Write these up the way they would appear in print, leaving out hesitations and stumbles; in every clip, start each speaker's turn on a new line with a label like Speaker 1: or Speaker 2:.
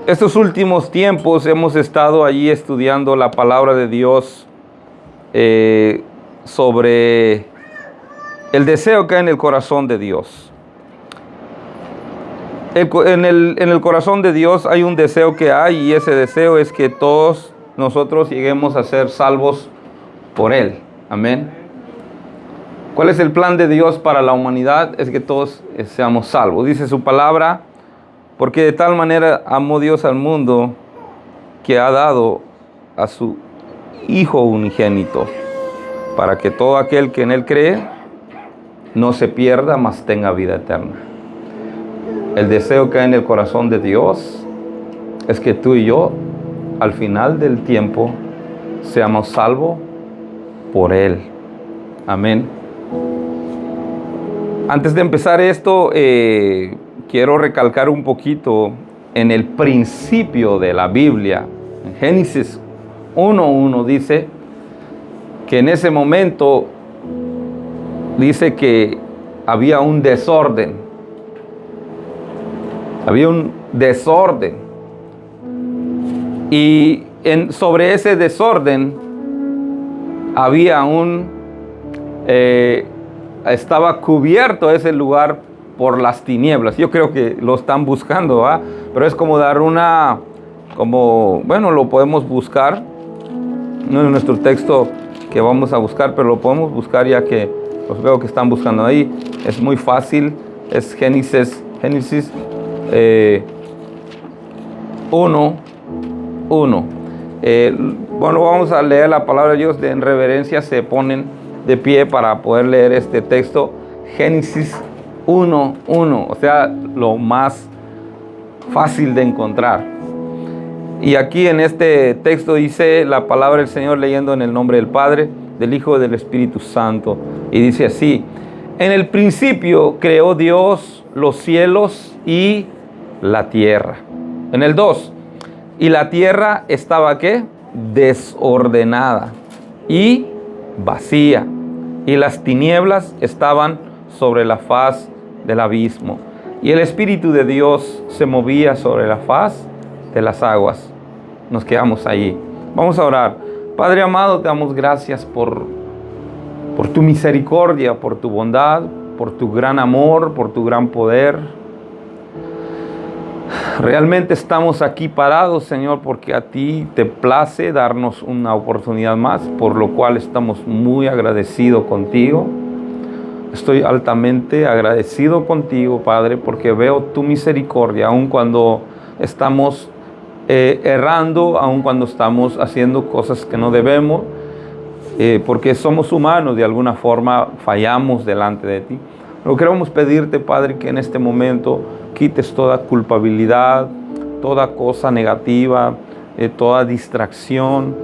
Speaker 1: Estos últimos tiempos hemos estado allí estudiando la palabra de Dios sobre el deseo que hay en el corazón de Dios. En el corazón de Dios hay un deseo que hay, y ese deseo es que todos nosotros lleguemos a ser salvos por Él. Amén. ¿Cuál es el plan de Dios para la humanidad? Es que todos seamos salvos. Dice su palabra: porque de tal manera amó Dios al mundo que ha dado a su Hijo unigénito, para que todo aquel que en Él cree no se pierda, mas tenga vida eterna. El deseo que hay en el corazón de Dios es que tú y yo, al final del tiempo, seamos salvos por Él. Amén. Antes de empezar esto, quiero recalcar un poquito en el principio de la Biblia. En Génesis 1:1 dice que en ese momento dice que había un desorden. Había un desorden. Y sobre ese desorden había estaba cubierto ese lugar por las tinieblas. Yo creo que lo están buscando, ¿ah? Pero es como dar bueno, lo podemos buscar. No es nuestro texto que vamos a buscar, pero lo podemos buscar ya que los veo que están buscando ahí. Es muy fácil. Es Génesis 1:1. Bueno, vamos a leer la palabra de Dios. En reverencia se ponen de pie para poder leer este texto. Génesis 1:1, o sea, lo más fácil de encontrar. Y aquí en este texto dice la palabra del Señor, leyendo en el nombre del Padre, del Hijo y del Espíritu Santo. Y dice así: en el principio creó Dios los cielos y la tierra. En el 2, y la tierra estaba ¿qué? Desordenada y vacía, y las tinieblas estaban sobre la faz del abismo, y el Espíritu de Dios se movía sobre la faz de las aguas. Nos quedamos allí. Vamos a orar. Padre amado, te damos gracias por tu misericordia, por tu bondad, por tu gran amor, por tu gran poder. Realmente estamos aquí parados, Señor, porque a ti te place darnos una oportunidad más, por lo cual estamos muy agradecidos contigo. Estoy altamente agradecido contigo, Padre, porque veo tu misericordia, aun cuando estamos errando, aun cuando estamos haciendo cosas que no debemos, porque somos humanos, de alguna forma fallamos delante de ti. Pero queremos pedirte, Padre, que en este momento quites toda culpabilidad, toda cosa negativa, toda distracción,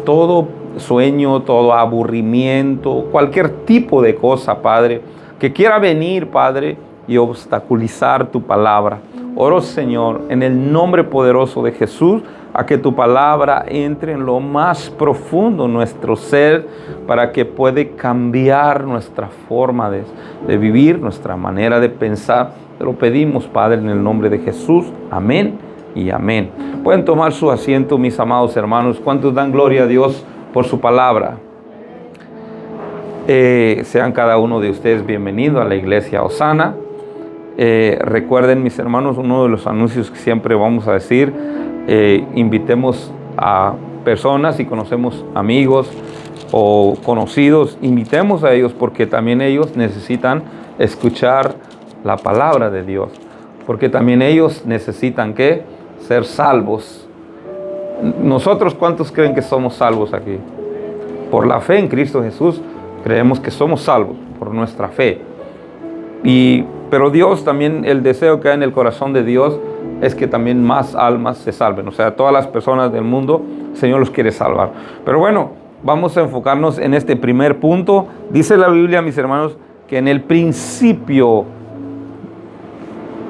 Speaker 1: todo sueño, todo aburrimiento, cualquier tipo de cosa, Padre, que quiera venir, Padre, y obstaculizar tu palabra. Oro, Señor, en el nombre poderoso de Jesús, a que tu palabra entre en lo más profundo de nuestro ser, para que pueda cambiar nuestra forma de vivir, nuestra manera de pensar. Te lo pedimos, Padre, en el nombre de Jesús. Amén y amén. Pueden tomar su asiento, mis amados hermanos. ¿Cuántos dan gloria a Dios por su palabra? Sean cada uno de ustedes bienvenidos a la iglesia Osana. Recuerden, mis hermanos, uno de los anuncios que siempre vamos a decir: invitemos a personas, si conocemos amigos o conocidos, invitemos a ellos, porque también ellos necesitan escuchar la palabra de Dios, porque también ellos necesitan ¿qué? Ser salvos. Nosotros, ¿cuántos creen que somos salvos aquí? Por la fe en Cristo Jesús creemos que somos salvos por nuestra fe. Pero Dios también, el deseo que hay en el corazón de Dios es que también más almas se salven. O sea, todas las personas del mundo, el Señor los quiere salvar. Pero bueno, vamos a enfocarnos en este primer punto. Dice la Biblia, mis hermanos, que en el principio,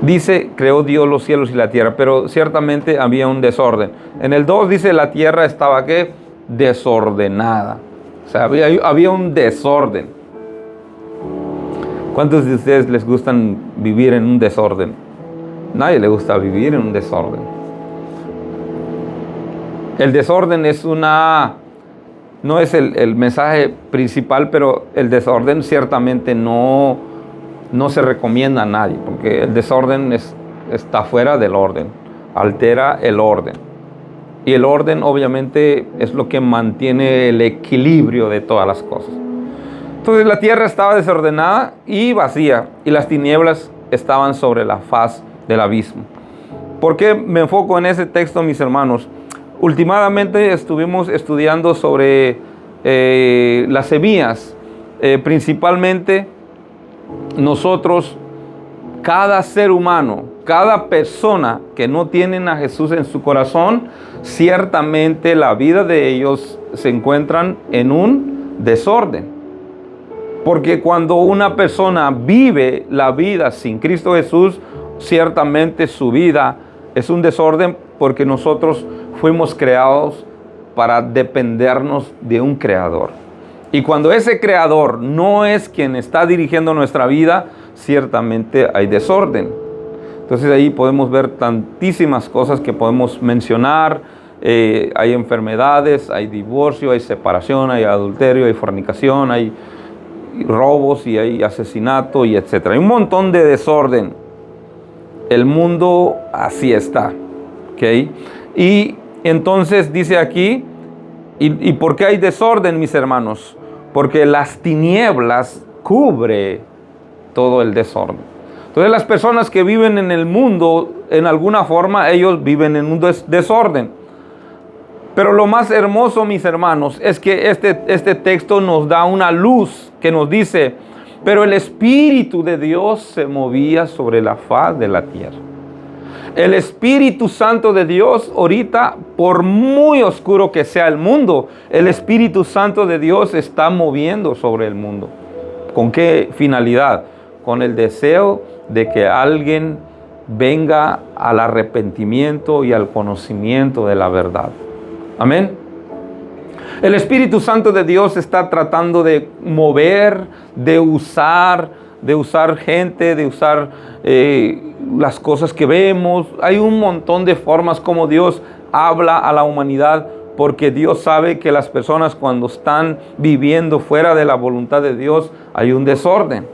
Speaker 1: dice, creó Dios los cielos y la tierra, pero ciertamente había un desorden. En el 2 dice, la tierra estaba ¿qué? Desordenada. O sea, había un desorden. ¿Cuántos de ustedes les gustan vivir en un desorden? Nadie le gusta vivir en un desorden. El desorden no es el mensaje principal, pero el desorden ciertamente no se recomienda a nadie, porque el desorden está fuera del orden, altera el orden. Y el orden obviamente es lo que mantiene el equilibrio de todas las cosas. Entonces la tierra estaba desordenada y vacía, y las tinieblas estaban sobre la faz del abismo. ¿Por qué me enfoco en ese texto, mis hermanos? Últimamente estuvimos estudiando sobre las semillas. Principalmente nosotros, cada ser humano, cada persona que no tienen a Jesús en su corazón, ciertamente la vida de ellos se encuentran en un desorden. Porque cuando una persona vive la vida sin Cristo Jesús, ciertamente su vida es un desorden, porque nosotros fuimos creados para dependernos de un creador. Y cuando ese creador no es quien está dirigiendo nuestra vida, ciertamente hay desorden. Entonces ahí podemos ver tantísimas cosas que podemos mencionar. Hay enfermedades, hay divorcio, hay separación, hay adulterio, hay fornicación, hay robos y hay asesinato y etcétera. Hay un montón de desorden. El mundo así está. ¿Okay? Y entonces dice aquí, ¿y por qué hay desorden, mis hermanos? Porque las tinieblas cubre todo el desorden. Entonces las personas que viven en el mundo, en alguna forma, ellos viven en un desorden. Pero lo más hermoso, mis hermanos, es que este texto nos da una luz que nos dice, pero el Espíritu de Dios se movía sobre la faz de la tierra. El Espíritu Santo de Dios ahorita, por muy oscuro que sea el mundo, el Espíritu Santo de Dios está moviendo sobre el mundo. ¿Con qué finalidad? Con el deseo de que alguien venga al arrepentimiento y al conocimiento de la verdad. Amén. El Espíritu Santo de Dios está tratando de mover, de usar gente, de usar las cosas que vemos. Hay un montón de formas como Dios habla a la humanidad, porque Dios sabe que las personas, cuando están viviendo fuera de la voluntad de Dios, hay un desorden.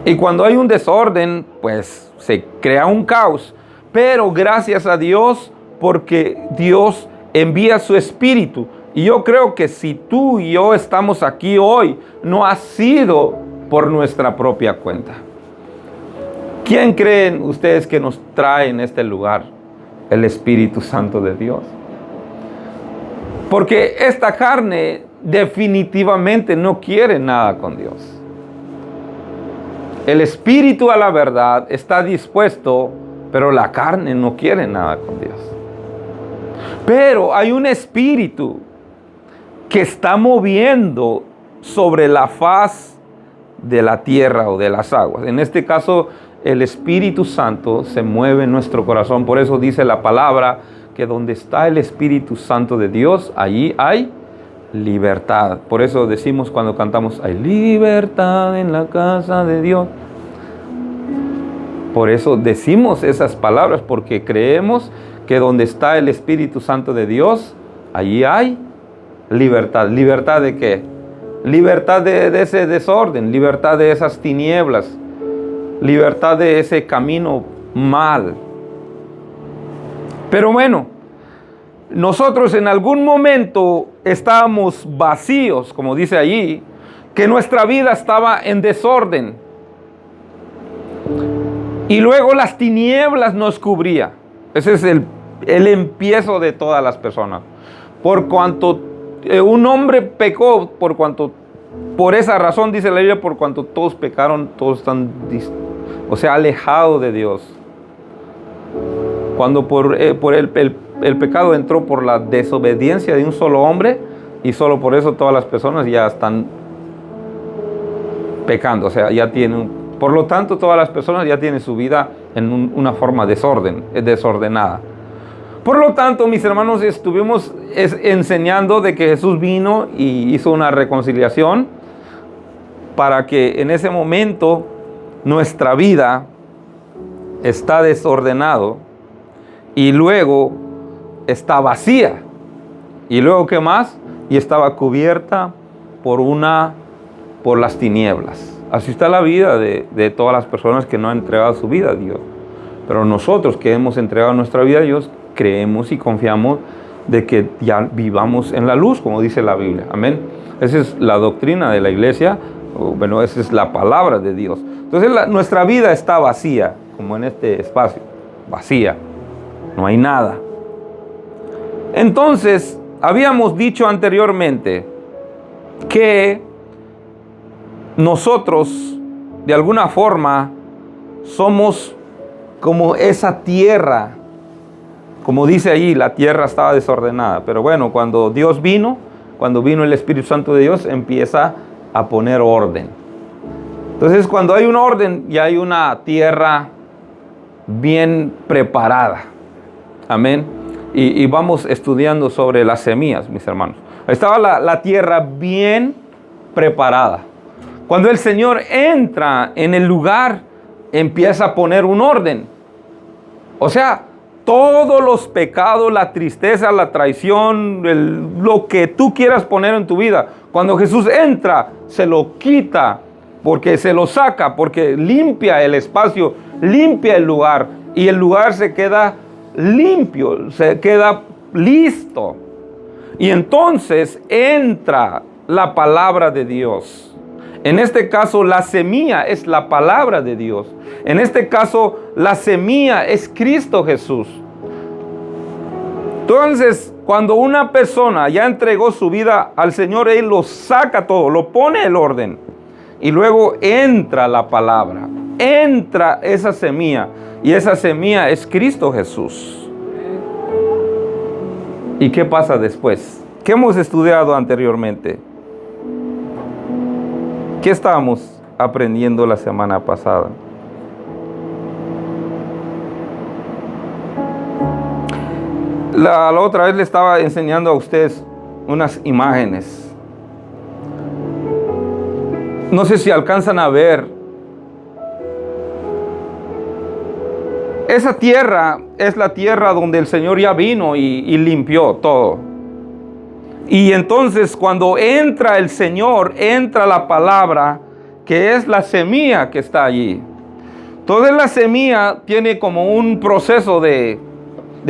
Speaker 1: Y cuando hay un desorden, pues se crea un caos. Pero gracias a Dios, porque Dios envía su Espíritu. Y yo creo que si tú y yo estamos aquí hoy, no ha sido por nuestra propia cuenta. ¿Quién creen ustedes que nos trae en este lugar? El Espíritu Santo de Dios. Porque esta carne definitivamente no quiere nada con Dios. El Espíritu a la verdad está dispuesto, pero la carne no quiere nada con Dios. Pero hay un Espíritu que está moviendo sobre la faz de la tierra o de las aguas. En este caso, el Espíritu Santo se mueve en nuestro corazón. Por eso dice la palabra que donde está el Espíritu Santo de Dios, allí hay libertad. Por eso decimos cuando cantamos, hay libertad en la casa de Dios. Por eso decimos esas palabras, porque creemos que donde está el Espíritu Santo de Dios, allí hay libertad. ¿Libertad de qué? Libertad de ese desorden, libertad de esas tinieblas, libertad de ese camino mal. Pero bueno, nosotros en algún momento estábamos vacíos, como dice allí, que nuestra vida estaba en desorden. Y luego las tinieblas nos cubrían. Ese es el empiezo de todas las personas. Por cuanto un hombre pecó, por esa razón dice la Biblia, por cuanto todos pecaron, todos están alejados de Dios. Cuando por el pecado entró por la desobediencia de un solo hombre, y solo por eso todas las personas ya están pecando, o sea, ya tienen. Por lo tanto, todas las personas ya tienen su vida en una forma desordenada. Por lo tanto, mis hermanos, estuvimos enseñando de que Jesús vino y hizo una reconciliación para que en ese momento nuestra vida está desordenado y luego está vacía. Y luego, ¿qué más? Y estaba cubierta por las tinieblas. Así está la vida de todas las personas que no han entregado su vida a Dios. Pero nosotros que hemos entregado nuestra vida a Dios, creemos y confiamos de que ya vivamos en la luz, como dice la Biblia. Amén. Esa es la doctrina de la iglesia. Bueno, esa es la palabra de Dios. Entonces nuestra vida está vacía, como en este espacio. Vacía. No hay nada. Entonces, habíamos dicho anteriormente que nosotros, de alguna forma, somos como esa tierra. Como dice ahí, la tierra estaba desordenada. Pero bueno, cuando vino el Espíritu Santo de Dios, empieza a poner orden. Entonces, cuando hay un orden, ya hay una tierra bien preparada. Amén. Y vamos estudiando sobre las semillas, mis hermanos. Estaba la tierra bien preparada. Cuando el Señor entra en el lugar, empieza a poner un orden. O sea, todos los pecados, la tristeza, la traición, lo que tú quieras poner en tu vida, cuando Jesús entra, se lo quita, porque se lo saca, porque limpia el espacio, limpia el lugar, y el lugar se queda limpio, se queda listo. Y entonces entra la palabra de Dios. En este caso, la semilla es la palabra de Dios. En este caso, la semilla es Cristo Jesús. Entonces, cuando una persona ya entregó su vida al Señor, Él lo saca todo, lo pone en orden. Y luego entra la palabra, entra esa semilla. Y esa semilla es Cristo Jesús. ¿Y qué pasa después? ¿Qué hemos estudiado anteriormente? ¿Qué estábamos aprendiendo la semana pasada? La otra vez le estaba enseñando a ustedes unas imágenes. No sé si alcanzan a ver. Esa tierra es la tierra donde el Señor ya vino y limpió todo. Y entonces cuando entra el Señor, entra la palabra, que es la semilla que está allí. Toda la semilla tiene como un proceso de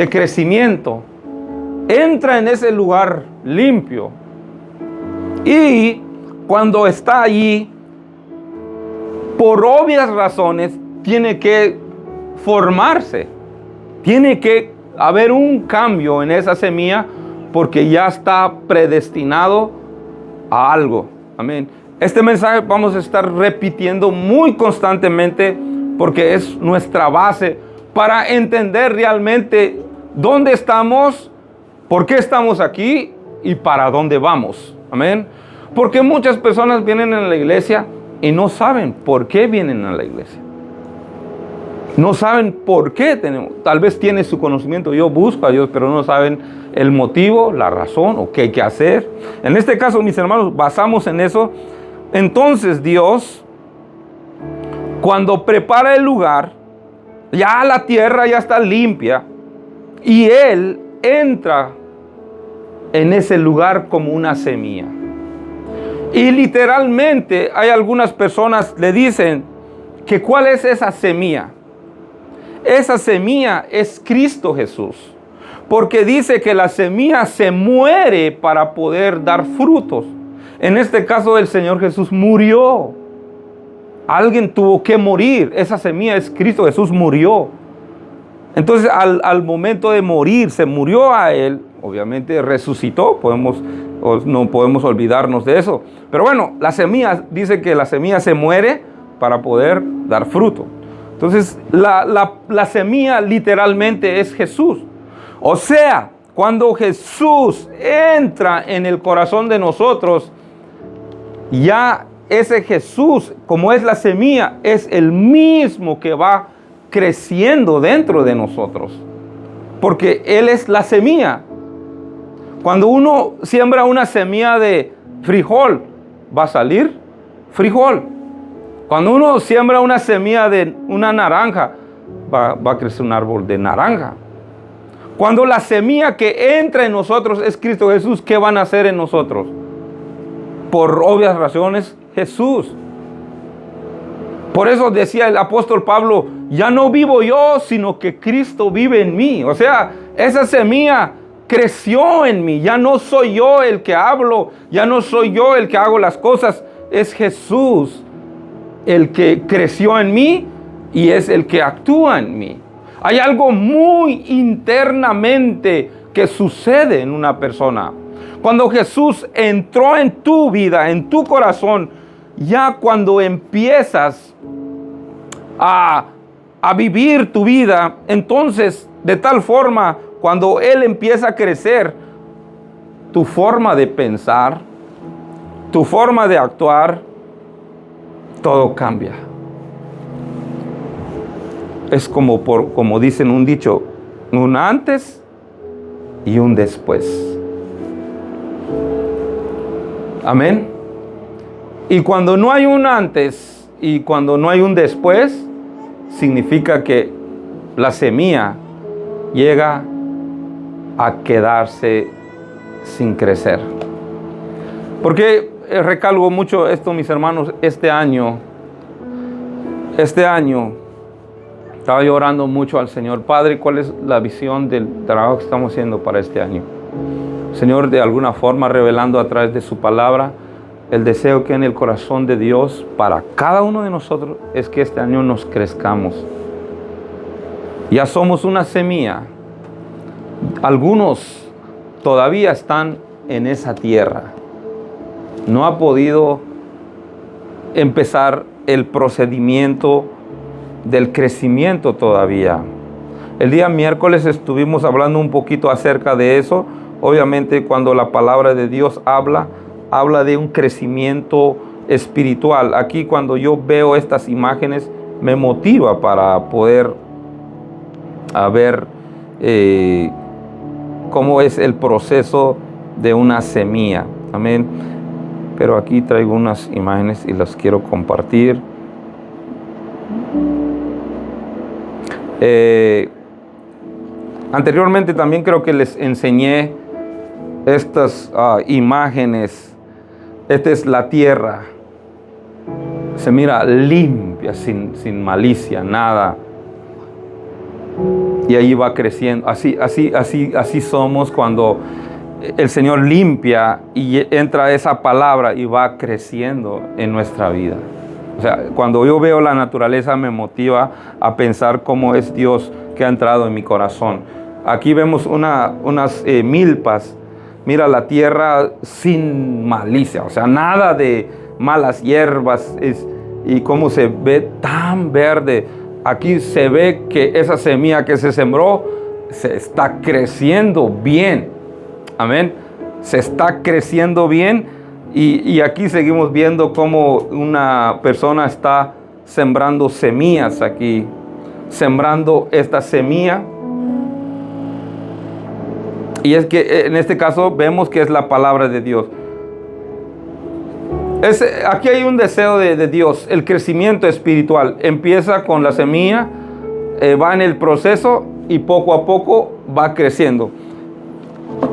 Speaker 1: crecimiento. Entra en ese lugar limpio. Y cuando está allí, por obvias razones, tiene que formarse. Tiene que haber un cambio en esa semilla, porque ya está predestinado a algo. Amén. Este mensaje vamos a estar repitiendo muy constantemente, porque es nuestra base para entender realmente dónde estamos, por qué estamos aquí y para dónde vamos. Amén. Porque muchas personas vienen a la iglesia y no saben por qué vienen a la iglesia. No saben por qué tenemos. Tal vez tiene su conocimiento. Yo busco a Dios, pero no saben el motivo, la razón o qué hay que hacer. En este caso, mis hermanos, basamos en eso. Entonces Dios, cuando prepara el lugar, ya la tierra ya está limpia y Él entra en ese lugar como una semilla. Y literalmente hay algunas personas le dicen que ¿cuál es esa semilla? Esa semilla es Cristo Jesús. Porque dice que la semilla se muere para poder dar frutos. En este caso el Señor Jesús murió. Alguien tuvo que morir. Esa semilla es Cristo Jesús, murió. Entonces al momento de morir, se murió a Él. Obviamente resucitó. No podemos olvidarnos de eso. Pero bueno, la semilla, dice que la semilla se muere para poder dar fruto. Entonces la semilla literalmente es Jesús. O sea, cuando Jesús entra en el corazón de nosotros, ya ese Jesús, como es la semilla, es el mismo que va creciendo dentro de nosotros. Porque Él es la semilla. Cuando uno siembra una semilla de frijol, va a salir frijol. Cuando uno siembra una semilla de una naranja, va a crecer un árbol de naranja. Cuando la semilla que entra en nosotros es Cristo Jesús, ¿qué van a hacer en nosotros? Por obvias razones, Jesús. Por eso decía el apóstol Pablo, ya no vivo yo, sino que Cristo vive en mí. O sea, esa semilla creció en mí. Ya no soy yo el que hablo, ya no soy yo el que hago las cosas. Es Jesús el que creció en mí y es el que actúa en mí. Hay algo muy internamente que sucede en una persona. Cuando Jesús entró en tu vida, en tu corazón, ya cuando empiezas a vivir tu vida, entonces de tal forma, cuando Él empieza a crecer, tu forma de pensar, tu forma de actuar, todo cambia. Es como dicen un dicho, un antes y un después. Amén. Y cuando no hay un antes y cuando no hay un después, significa que la semilla llega a quedarse sin crecer. Porque recalco mucho esto, mis hermanos, este año estaba yo orando mucho al Señor. Padre, ¿cuál es la visión del trabajo que estamos haciendo para este año? Señor, de alguna forma revelando a través de su palabra el deseo que en el corazón de Dios para cada uno de nosotros es que este año nos crezcamos. Ya somos una semilla. Algunos todavía están en esa tierra. No ha podido empezar el procedimiento del crecimiento todavía. El día miércoles estuvimos hablando un poquito acerca de eso. Obviamente cuando la palabra de Dios habla de un crecimiento espiritual. Aquí cuando yo veo estas imágenes me motiva para poder ver cómo es el proceso de una semilla. Amén. Pero aquí traigo unas imágenes y las quiero compartir. Anteriormente también creo que les enseñé estas imágenes. Esta es la tierra. Se mira limpia, sin malicia, nada. Y ahí va creciendo. Así somos cuando el Señor limpia y entra esa palabra y va creciendo en nuestra vida. O sea, cuando yo veo la naturaleza me motiva a pensar cómo es Dios que ha entrado en mi corazón. Aquí vemos unas milpas. Mira la tierra sin malicia, o sea, nada de malas hierbas. Y cómo se ve tan verde. Aquí se ve que esa semilla que se sembró se está creciendo bien. Amén. Se está creciendo bien. Y aquí seguimos viendo cómo una persona está sembrando semillas aquí. Sembrando esta semilla. Y es que en este caso vemos que es la palabra de Dios. Aquí hay un deseo de Dios, el crecimiento espiritual. Empieza con la semilla, va en el proceso y poco a poco va creciendo.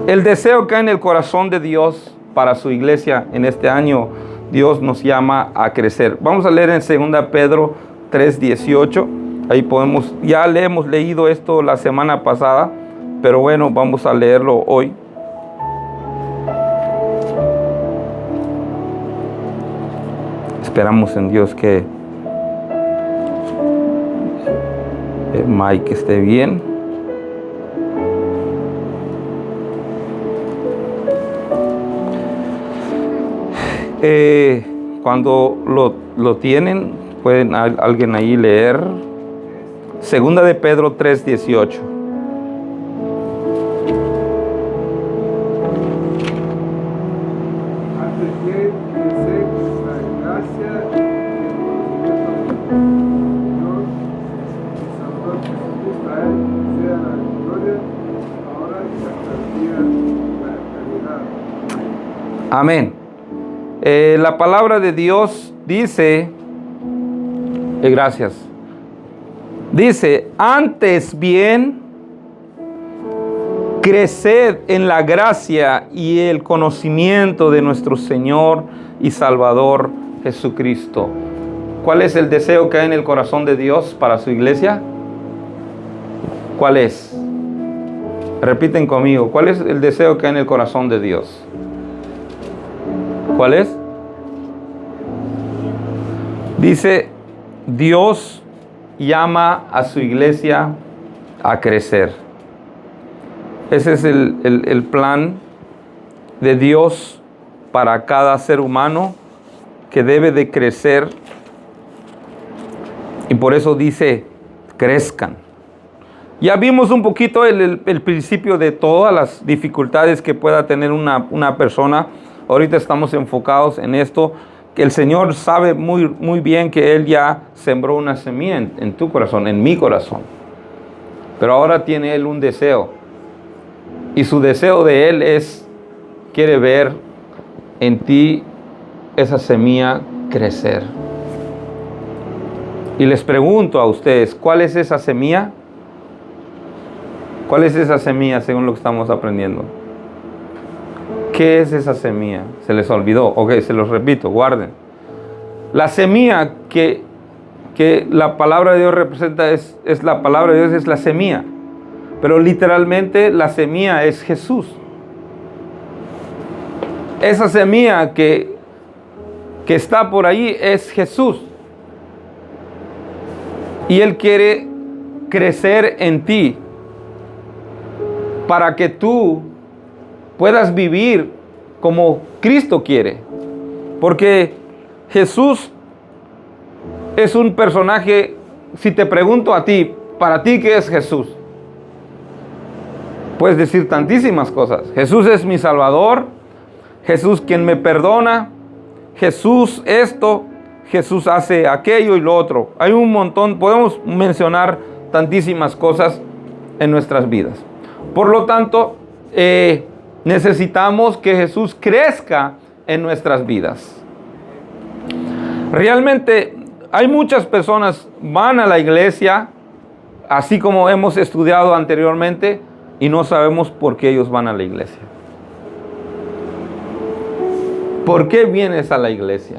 Speaker 1: El deseo que hay en el corazón de Dios para su iglesia en este año, Dios nos llama a crecer. Vamos a leer en 2 Pedro 3:18. Ahí ya le hemos leído esto la semana pasada, pero bueno, vamos a leerlo hoy. Esperamos en Dios que Mike esté bien. Cuando lo tienen, pueden alguien ahí leer. 2 de Pedro 3:18. Amén. La palabra de Dios dice, gracias. Dice, antes bien, creced en la gracia y el conocimiento de nuestro Señor y Salvador Jesucristo. ¿Cuál es el deseo que hay en el corazón de Dios para su iglesia? ¿Cuál es? Repiten conmigo, ¿cuál es el deseo que hay en el corazón de Dios? ¿Cuál es? Dice, Dios llama a su iglesia a crecer. Ese es el plan de Dios para cada ser humano, que debe de crecer. Y por eso dice, crezcan. Ya vimos un poquito el principio de todas las dificultades que pueda tener una persona. Ahorita estamos enfocados en esto, que el Señor sabe muy bien que Él ya sembró una semilla en tu corazón, en mi corazón. Pero ahora tiene Él un deseo. Y su deseo de Él quiere ver en ti esa semilla crecer. Y les pregunto a ustedes, ¿cuál es esa semilla? ¿Cuál es esa semilla según lo que estamos aprendiendo? ¿Qué es esa semilla? ¿Se les olvidó? Ok, se los repito, guarden. La semilla que la palabra de Dios representa es la palabra de Dios, es la semilla. Pero literalmente la semilla es Jesús. Esa semilla que está por ahí es Jesús. Y Él quiere crecer en ti para que tú puedas vivir como Cristo quiere. Porque Jesús es un personaje. Si te pregunto a ti, para ti, ¿qué es Jesús? Puedes decir tantísimas cosas. Jesús es mi Salvador. Jesús quien me perdona. Jesús esto. Jesús hace aquello y lo otro. Hay un montón. Podemos mencionar tantísimas cosas en nuestras vidas. Por lo tanto, necesitamos que Jesús crezca en nuestras vidas. Realmente hay muchas personas van a la iglesia, así como hemos estudiado anteriormente, y no sabemos por qué ellos van a la iglesia. ¿Por qué vienes a la iglesia?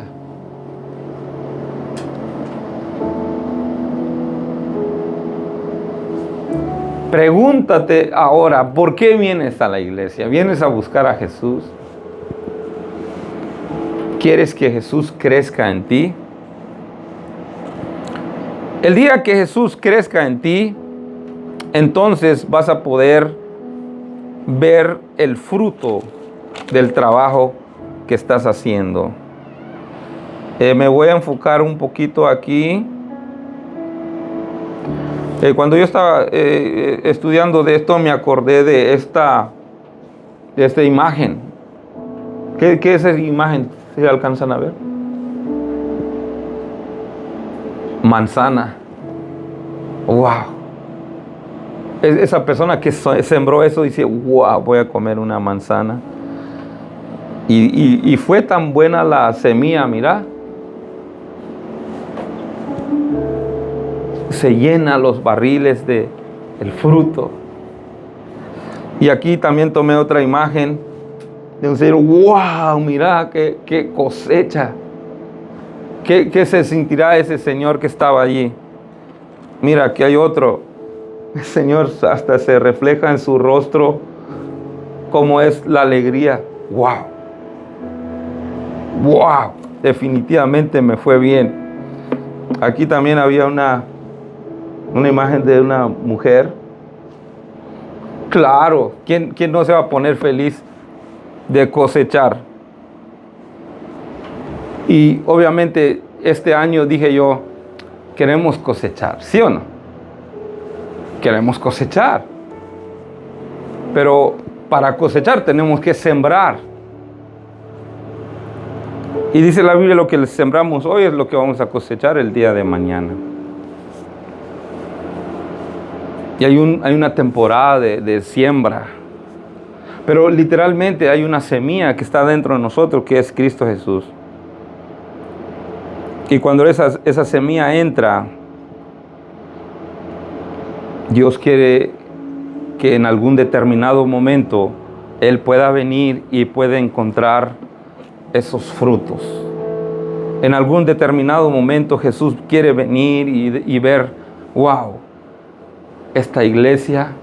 Speaker 1: Pregúntate ahora, ¿por qué vienes a la iglesia? ¿Vienes a buscar a Jesús? ¿Quieres que Jesús crezca en ti? El día que Jesús crezca en ti, entonces vas a poder ver el fruto del trabajo que estás haciendo. Me voy a enfocar un poquito aquí. Cuando yo estaba estudiando de esto, me acordé de esta imagen. ¿Qué es esa imagen? ¿Sí alcanzan a ver? Manzana. ¡Wow! Esa persona que sembró eso dice, ¡wow! Voy a comer una manzana. Y fue tan buena la semilla, mira. Se llena los barriles del fruto. Y aquí también tomé otra imagen de un señor. ¡Wow! Mira qué cosecha. ¿Qué se sentirá ese señor que estaba allí? Mira, aquí hay otro. El Señor hasta se refleja en su rostro cómo es la alegría. ¡Wow! ¡Wow! Definitivamente me fue bien. Aquí también había una imagen de una mujer. Claro, ¿quién no se va a poner feliz de cosechar? Y obviamente este año dije yo, queremos cosechar, ¿sí o no? Queremos cosechar. Pero para cosechar tenemos que sembrar. Y dice la Biblia, lo que sembramos hoy es lo que vamos a cosechar el día de mañana. Y hay una temporada de siembra. Pero literalmente hay una semilla que está dentro de nosotros, que es Cristo Jesús. Y cuando esa semilla entra, Dios quiere que en algún determinado momento Él pueda venir y pueda encontrar esos frutos. En algún determinado momento Jesús quiere venir y ver, wow, esta iglesia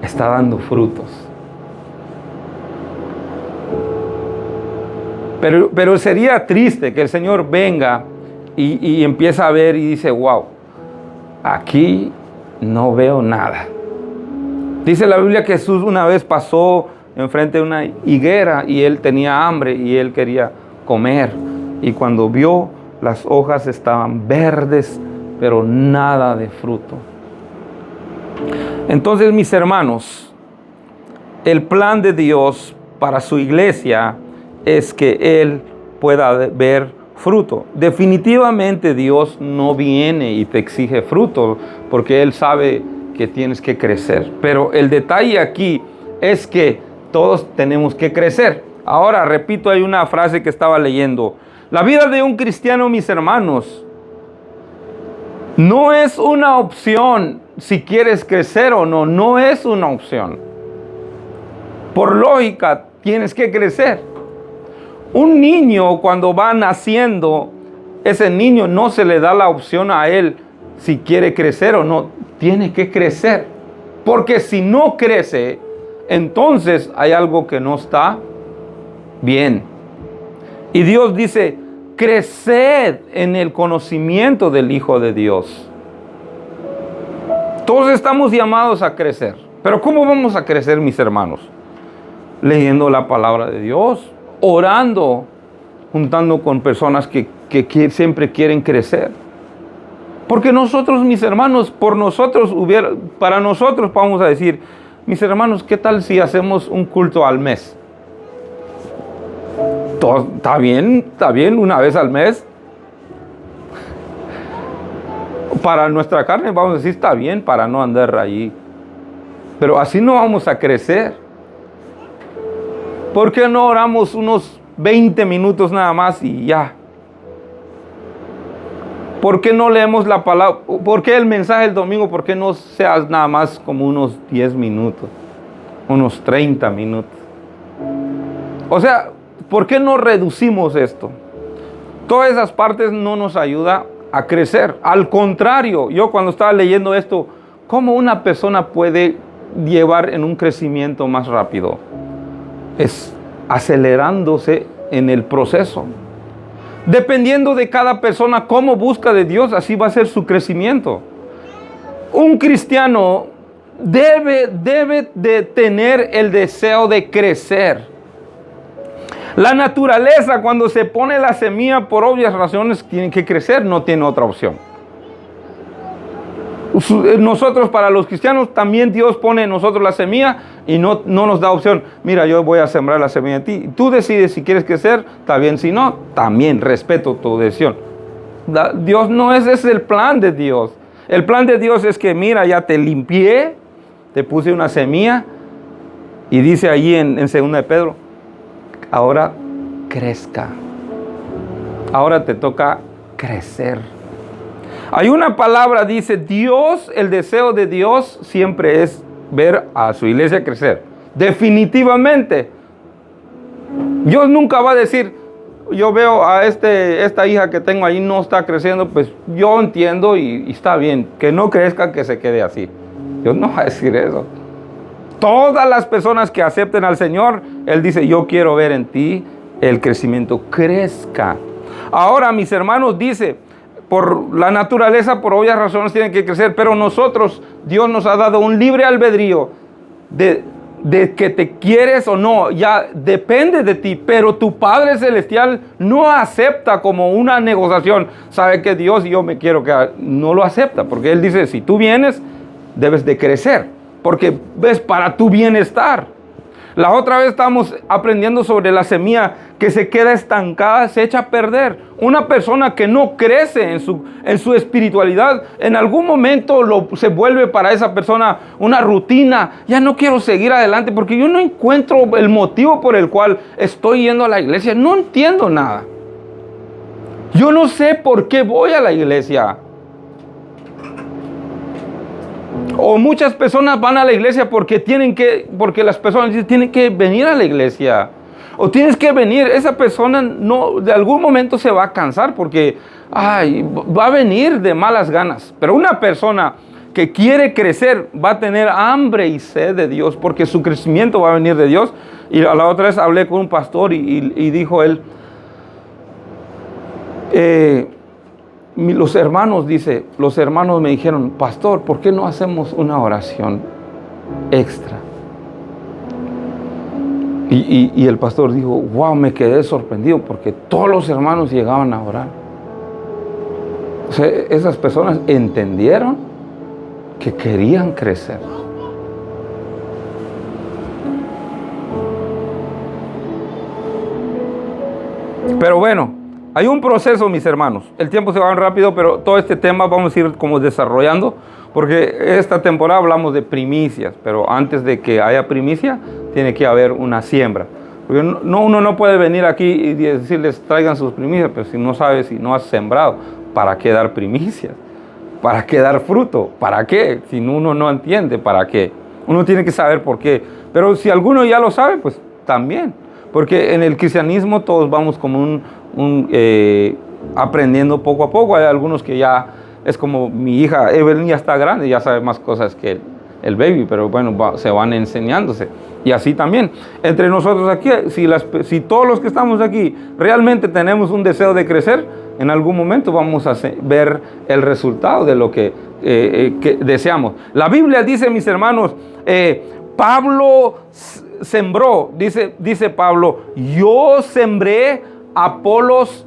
Speaker 1: está dando frutos. Pero sería triste que el Señor venga y empieza a ver y dice, wow, aquí no veo nada. Dice la Biblia que Jesús una vez pasó enfrente de una higuera y Él tenía hambre y Él quería comer. Y cuando vio, las hojas estaban verdes, pero nada de fruto. Entonces, mis hermanos, el plan de Dios para su iglesia es que Él pueda ver fruto. Definitivamente Dios no viene y te exige fruto, porque Él sabe que tienes que crecer. Pero el detalle aquí es que todos tenemos que crecer. Ahora, repito, hay una frase que estaba leyendo. La vida de un cristiano, mis hermanos, no es una opción si quieres crecer o no. No es una opción. Por lógica, tienes que crecer. Un niño cuando va naciendo, ese niño no se le da la opción a él si quiere crecer o no. Tiene que crecer. Porque si no crece, entonces hay algo que no está bien. Y Dios dice, creced en el conocimiento del Hijo de Dios. Todos estamos llamados a crecer. Pero ¿cómo vamos a crecer, mis hermanos? Leyendo la palabra de Dios, orando, juntando con personas que siempre quieren crecer. Porque nosotros, mis hermanos, para nosotros vamos a decir, mis hermanos, ¿qué tal si hacemos un culto al mes? Está bien, una vez al mes. Para nuestra carne vamos a decir, está bien, para no andar allí. Pero así no vamos a crecer. ¿Por qué no oramos unos 20 minutos nada más y ya? ¿Por qué no leemos la palabra? ¿Por qué el mensaje del domingo? ¿Por qué no seas nada más como unos 10 minutos? Unos 30 minutos. O sea, ¿por qué no reducimos esto? Todas esas partes no nos ayudan a crecer. Al contrario, yo cuando estaba leyendo esto, ¿cómo una persona puede llevar en un crecimiento más rápido? Es acelerándose en el proceso. Dependiendo de cada persona cómo busca de Dios, así va a ser su crecimiento. Un cristiano debe de tener el deseo de crecer. La naturaleza, cuando se pone la semilla, por obvias razones, tiene que crecer, no tiene otra opción. Nosotros, para los cristianos, también Dios pone en nosotros la semilla y no nos da opción. Mira, yo voy a sembrar la semilla en ti. Tú decides si quieres crecer, está bien. Si no, también respeto tu decisión. Dios no es, ese es el plan de Dios. El plan de Dios es que, mira, ya te limpié, te puse una semilla y dice allí en 2 de Pedro, ahora crezca. Ahora te toca crecer. Hay una palabra, dice Dios, el deseo de Dios siempre es ver a su iglesia crecer. Definitivamente. Dios nunca va a decir, yo veo a esta hija que tengo ahí no está creciendo, pues yo entiendo y está bien, que no crezca, que se quede así. Dios no va a decir eso. Todas las personas que acepten al Señor, Él dice, yo quiero ver en ti el crecimiento, crezca. Ahora, mis hermanos, dice, por la naturaleza, por obvias razones, tienen que crecer, pero nosotros, Dios nos ha dado un libre albedrío de que te quieres o no, ya depende de ti, pero tu Padre Celestial no acepta como una negociación. Sabe que Dios, yo me quiero quedar, no lo acepta, porque Él dice, si tú vienes, debes de crecer, porque ves para tu bienestar. La otra vez estamos aprendiendo sobre la semilla que se queda estancada, se echa a perder. Una persona que no crece en su espiritualidad, en algún momento se vuelve para esa persona una rutina. Ya no quiero seguir adelante porque yo no encuentro el motivo por el cual estoy yendo a la iglesia. No entiendo nada. Yo no sé por qué voy a la iglesia. O muchas personas van a la iglesia porque las personas dicen, tienen que venir a la iglesia. O tienes que venir. Esa persona no, de algún momento se va a cansar porque va a venir de malas ganas. Pero una persona que quiere crecer va a tener hambre y sed de Dios, porque su crecimiento va a venir de Dios. Y la otra vez hablé con un pastor y dijo él, los hermanos me dijeron, pastor, ¿por qué no hacemos una oración extra? Y el pastor dijo, wow, me quedé sorprendido porque todos los hermanos llegaban a orar. O sea, esas personas entendieron que querían crecer. Pero bueno, hay un proceso, mis hermanos. El tiempo se va rápido, pero todo este tema vamos a ir como desarrollando, porque esta temporada hablamos de primicias, pero antes de que haya primicia, tiene que haber una siembra. Porque uno no puede venir aquí y decirles, traigan sus primicias, pero si no sabes, si no has sembrado, ¿para qué dar primicias? ¿Para qué dar fruto? ¿Para qué? Si uno no entiende, ¿para qué? Uno tiene que saber por qué. Pero si alguno ya lo sabe, pues también. Porque en el cristianismo todos vamos como aprendiendo poco a poco. Hay algunos que ya, es como mi hija Evelyn ya está grande, ya sabe más cosas que el baby, pero bueno, se van enseñándose. Y así también. Entre nosotros aquí, si todos los que estamos aquí realmente tenemos un deseo de crecer, en algún momento vamos a ver el resultado de lo que deseamos. La Biblia dice, mis hermanos, Pablo sembró, dice Pablo, yo sembré, Apolos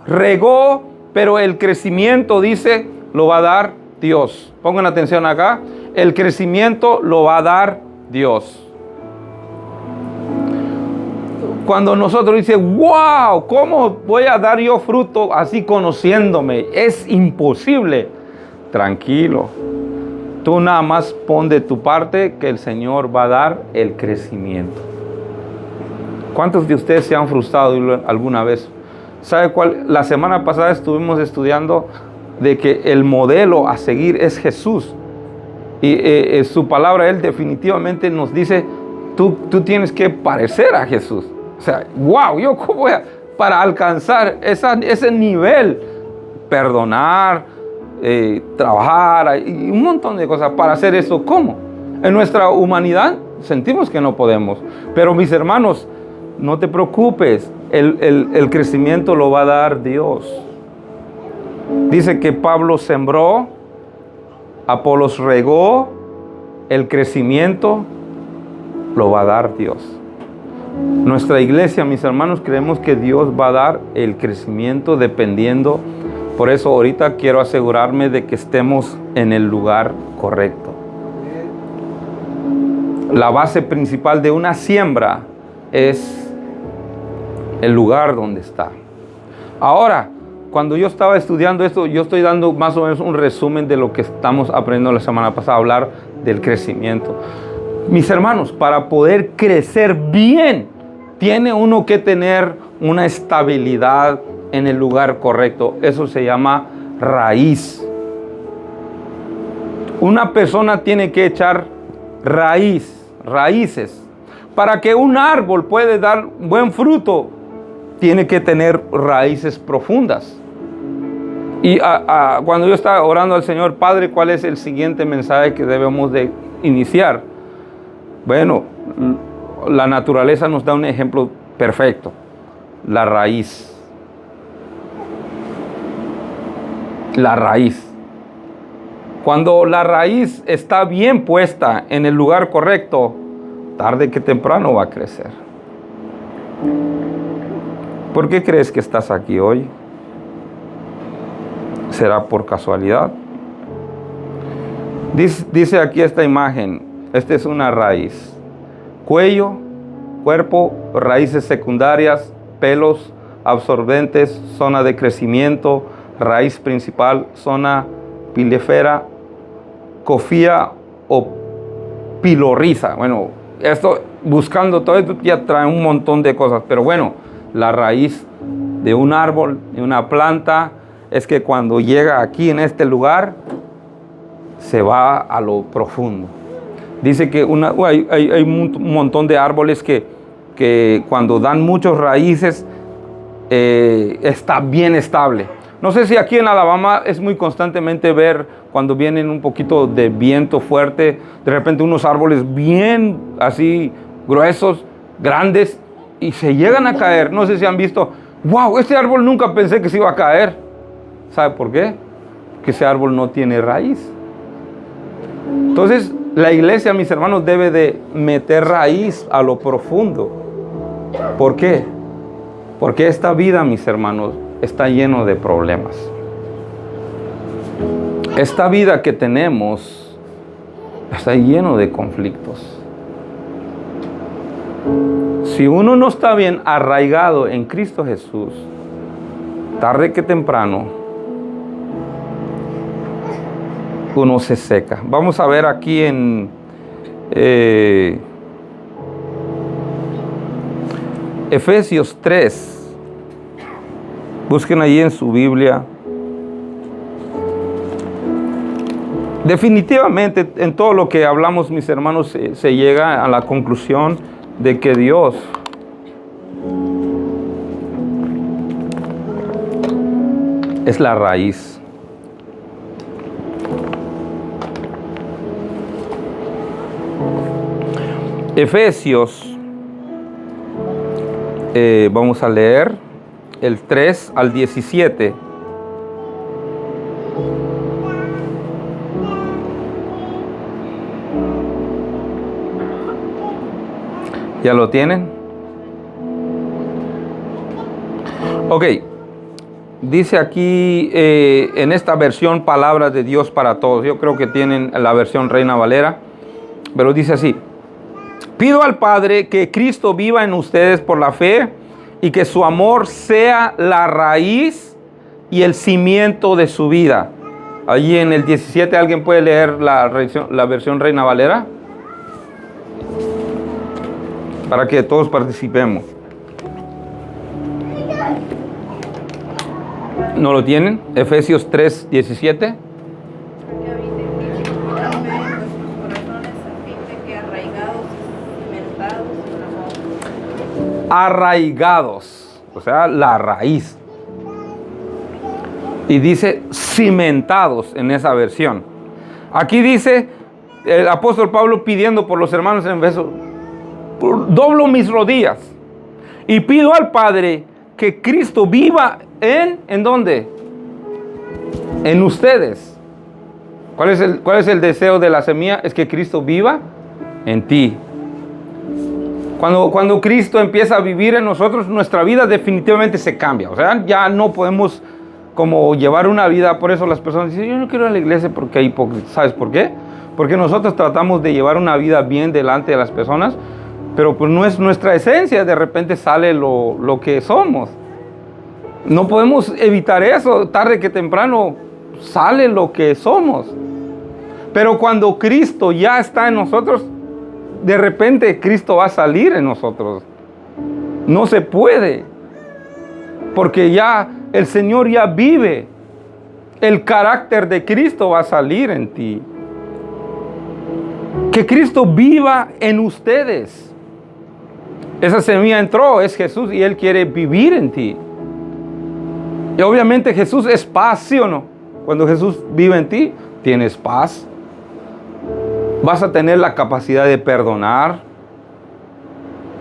Speaker 1: regó, pero el crecimiento, dice, lo va a dar Dios. Pongan atención acá, el crecimiento lo va a dar Dios. Cuando nosotros dicen, wow, ¿cómo voy a dar yo fruto así conociéndome? Es imposible. Tranquilo. Tú nada más pon de tu parte que el Señor va a dar el crecimiento. ¿Cuántos de ustedes se han frustrado alguna vez? ¿Sabe cuál? La semana pasada estuvimos estudiando de que el modelo a seguir es Jesús. Y su palabra, Él definitivamente nos dice, tú tienes que parecer a Jesús. O sea, wow, yo cómo voy para alcanzar ese nivel, perdonar, trabajar y un montón de cosas para hacer eso. ¿Cómo? En nuestra humanidad sentimos que no podemos. Pero mis hermanos, no te preocupes, el crecimiento lo va a dar Dios. Dice que Pablo sembró, Apolos regó, el crecimiento lo va a dar Dios. Nuestra iglesia, mis hermanos, creemos que Dios va a dar el crecimiento dependiendo. Por eso ahorita quiero asegurarme de que estemos en el lugar correcto. La base principal de una siembra es el lugar donde está. Ahora, cuando yo estaba estudiando esto, yo estoy dando más o menos un resumen de lo que estamos aprendiendo la semana pasada, hablar del crecimiento. Mis hermanos, para poder crecer bien, tiene uno que tener una estabilidad en el lugar correcto. Eso se llama raíz. Una persona tiene que echar raíces. Para que un árbol pueda dar buen fruto, tiene que tener raíces profundas. Y cuando yo estaba orando al Señor, Padre, ¿cuál es el siguiente mensaje que debemos de iniciar? Bueno, la naturaleza nos da un ejemplo perfecto. La raíz. La raíz. Cuando la raíz está bien puesta en el lugar correcto, tarde que temprano va a crecer. ¿Por qué crees que estás aquí hoy? ¿Será por casualidad? Dice aquí esta imagen. Esta es una raíz. Cuello, cuerpo, raíces secundarias, pelos, absorbentes, zona de crecimiento, raíz principal, zona pilífera, cofía o pilorriza. Bueno, esto, buscando todo esto ya trae un montón de cosas, pero bueno, la raíz de un árbol, de una planta, es que cuando llega aquí en este lugar, se va a lo profundo. Dice que hay un montón de árboles que cuando dan muchas raíces está bien estable. No sé si aquí en Alabama es muy constantemente ver cuando vienen un poquito de viento fuerte, de repente unos árboles bien así gruesos, grandes, y se llegan a caer. No sé si han visto, wow, este árbol nunca pensé que se iba a caer. ¿Sabe por qué? Que ese árbol no tiene raíz. Entonces, la iglesia, mis hermanos, debe de meter raíz a lo profundo. ¿Por qué? Porque esta vida, mis hermanos, está lleno de problemas. Esta vida que tenemos está lleno de conflictos. Si uno no está bien arraigado en Cristo Jesús, tarde que temprano, uno se seca. Vamos a ver aquí en Efesios 3. Busquen ahí en su Biblia. Definitivamente en todo lo que hablamos, mis hermanos, se llega a la conclusión de que Dios es la raíz. Efesios, vamos a leer el 3 al 17. ¿Ya lo tienen? Ok. Dice aquí en esta versión Palabra de Dios para Todos. Yo creo que tienen la versión Reina Valera. Pero dice así. Pido al Padre que Cristo viva en ustedes por la fe y que su amor sea la raíz y el cimiento de su vida. Allí en el 17, ¿alguien puede leer la versión Reina Valera? Para que todos participemos. ¿No lo tienen? Efesios 3, 17. Arraigados, o sea, la raíz. Y dice cimentados en esa versión. Aquí dice el apóstol Pablo pidiendo por los hermanos en verso: doblo mis rodillas y pido al Padre que Cristo viva ¿en dónde? En ustedes. ¿Cuál es el deseo de la semilla? Es que Cristo viva en ti. Cuando Cristo empieza a vivir en nosotros, nuestra vida definitivamente se cambia. O sea, ya no podemos como llevar una vida. Por eso las personas dicen: yo no quiero ir a la iglesia porque hay hipócritas. ¿Sabes por qué? Porque nosotros tratamos de llevar una vida bien delante de las personas, pero pues no es nuestra esencia. De repente sale lo que somos. No podemos evitar eso. Tarde que temprano sale lo que somos. Pero cuando Cristo ya está en nosotros, de repente Cristo va a salir en nosotros. No se puede. Porque ya el Señor ya vive. El carácter de Cristo va a salir en ti. Que Cristo viva en ustedes. Esa semilla entró, es Jesús, y Él quiere vivir en ti. Y obviamente Jesús es paz, ¿sí o no? Cuando Jesús vive en ti, tienes paz. Vas a tener la capacidad de perdonar.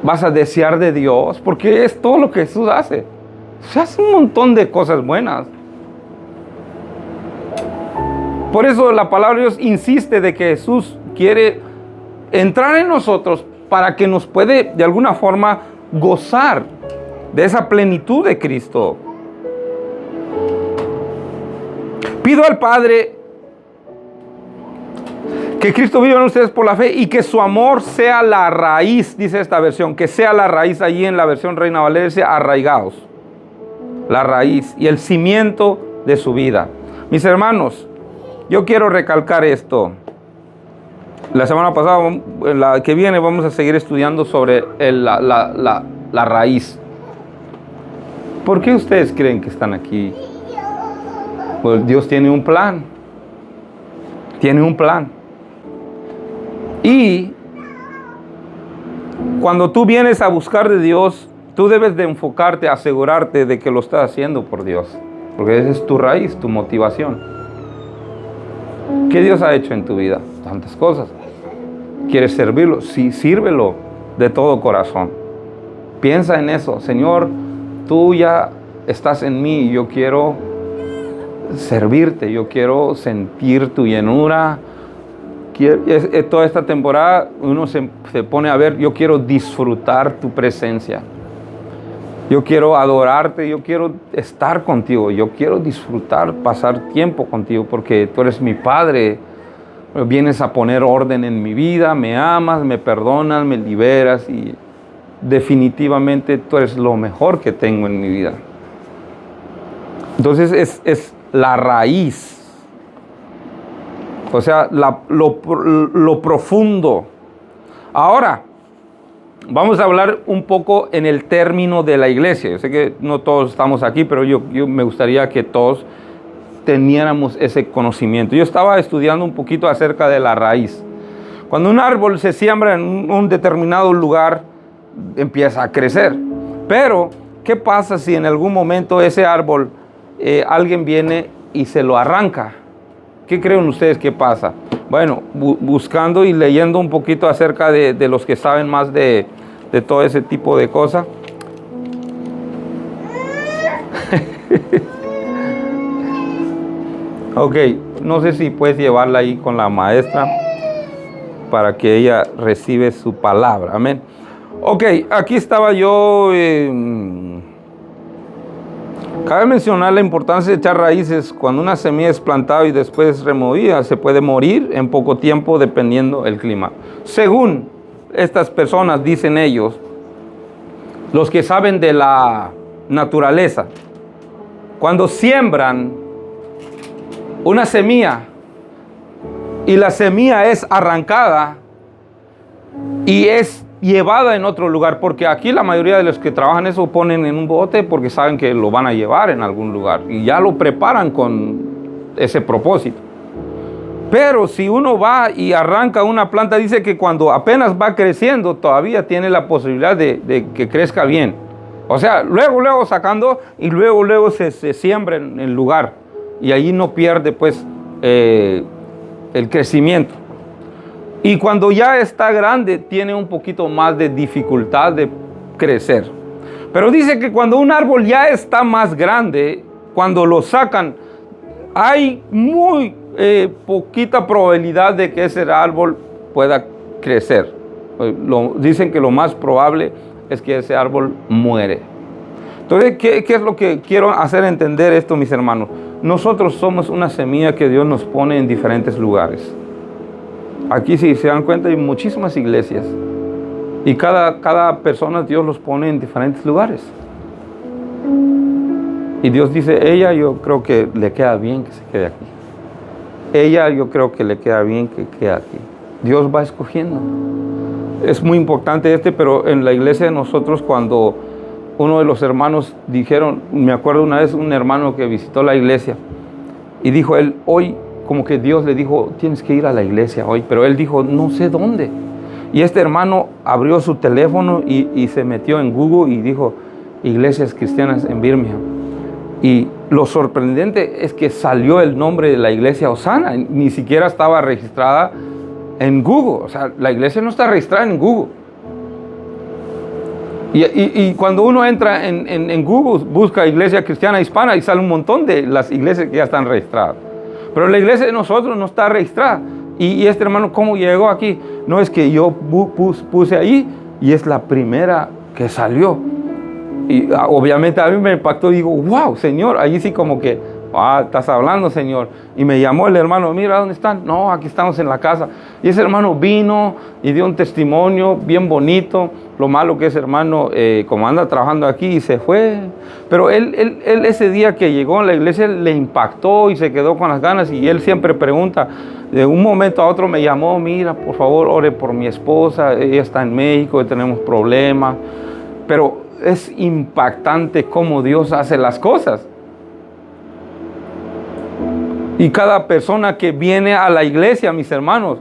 Speaker 1: Vas a desear de Dios, porque es todo lo que Jesús hace. Se hace un montón de cosas buenas. Por eso la palabra de Dios insiste de que Jesús quiere entrar en nosotros para que nos puede de alguna forma gozar de esa plenitud de Cristo. Pido al Padre que Cristo viva en ustedes por la fe y que su amor sea la raíz, dice esta versión, que sea la raíz. Allí en la versión Reina Valera dice arraigados, la raíz y el cimiento de su vida. Mis hermanos, yo quiero recalcar esto. La semana pasada, la que viene, vamos a seguir estudiando sobre la raíz. ¿Por qué ustedes creen que están aquí? Pues Dios tiene un plan. tiene un plan. Y cuando tú vienes a buscar de Dios, tú debes de enfocarte, asegurarte de que lo estás haciendo por Dios. Porque esa es tu raíz, tu motivación. ¿Qué Dios ha hecho en tu vida? Tantas cosas. ¿Quieres servirlo? Sí, sírvelo de todo corazón. Piensa en eso. Señor, tú ya estás en mí y yo quiero servirte. Yo quiero sentir tu llenura. Toda esta temporada uno se pone a ver, yo quiero disfrutar tu presencia. Yo quiero adorarte, yo quiero estar contigo, yo quiero disfrutar, pasar tiempo contigo, porque tú eres mi Padre. Vienes a poner orden en mi vida, me amas, me perdonas, me liberas y definitivamente tú eres lo mejor que tengo en mi vida. Entonces es la raíz. O sea, lo profundo. Ahora, vamos a hablar un poco en el término de la iglesia. Yo sé que no todos estamos aquí, pero yo me gustaría que todos teniéramos ese conocimiento. Yo estaba estudiando un poquito acerca de la raíz. Cuando un árbol se siembra en un determinado lugar, empieza a crecer. Pero, ¿qué pasa si en algún momento ese árbol alguien viene y se lo arranca? ¿Qué creen ustedes que pasa? Bueno, buscando y leyendo un poquito acerca de los que saben más de todo ese tipo de cosas. Ok, no sé si puedes llevarla ahí con la maestra para que ella reciba su palabra. Amén. Ok, aquí estaba yo. Cabe mencionar la importancia de echar raíces. Cuando una semilla es plantada y después removida, se puede morir en poco tiempo dependiendo del clima. Según estas personas, dicen ellos, los que saben de la naturaleza, cuando siembran una semilla y la semilla es arrancada y es llevada en otro lugar, porque aquí la mayoría de los que trabajan eso ponen en un bote porque saben que lo van a llevar en algún lugar y ya lo preparan con ese propósito. Pero si uno va y arranca una planta, dice que cuando apenas va creciendo todavía tiene la posibilidad de que crezca bien. O sea, luego sacando y luego se siembra en el lugar y allí no pierde pues el crecimiento. Y cuando ya está grande, tiene un poquito más de dificultad de crecer. Pero dice que cuando un árbol ya está más grande, cuando lo sacan, hay muy poquita probabilidad de que ese árbol pueda crecer. Dicen que lo más probable es que ese árbol muere. Entonces, ¿qué es lo que quiero hacer entender esto, mis hermanos? Nosotros somos una semilla que Dios nos pone en diferentes lugares. Aquí, si se dan cuenta, hay muchísimas iglesias. Y cada persona Dios los pone en diferentes lugares. Y Dios dice, ella yo creo que le queda bien que se quede aquí. Ella yo creo que le queda bien que quede aquí. Dios va escogiendo. Es muy importante pero en la iglesia de nosotros, cuando uno de los hermanos dijeron, me acuerdo una vez un hermano que visitó la iglesia y dijo él, hoy como que Dios le dijo, tienes que ir a la iglesia hoy, pero él dijo, no sé dónde. Y este hermano abrió su teléfono y se metió en Google y dijo, iglesias cristianas en Birmingham. Y lo sorprendente es que salió el nombre de la iglesia Osana, ni siquiera estaba registrada en Google. O sea, la iglesia no está registrada en Google. Y cuando uno entra en Google, busca iglesia cristiana hispana y sale un montón de las iglesias que ya están registradas. Pero la iglesia de nosotros no está registrada. Y este hermano, ¿cómo llegó aquí? No, es que yo puse ahí y es la primera que salió. Y obviamente a mí me impactó y digo, wow, Señor, allí sí como que, estás hablando, Señor. Y me llamó el hermano, mira, ¿dónde están? No, aquí estamos en la casa. Y ese hermano vino y dio un testimonio bien bonito. Lo malo que ese hermano, como anda trabajando aquí, y se fue. Pero él ese día que llegó a la iglesia le impactó y se quedó con las ganas. Y él siempre pregunta, de un momento a otro me llamó, mira, por favor, ore por mi esposa. Ella está en México y tenemos problemas. Pero es impactante cómo Dios hace las cosas. Y cada persona que viene a la iglesia, mis hermanos,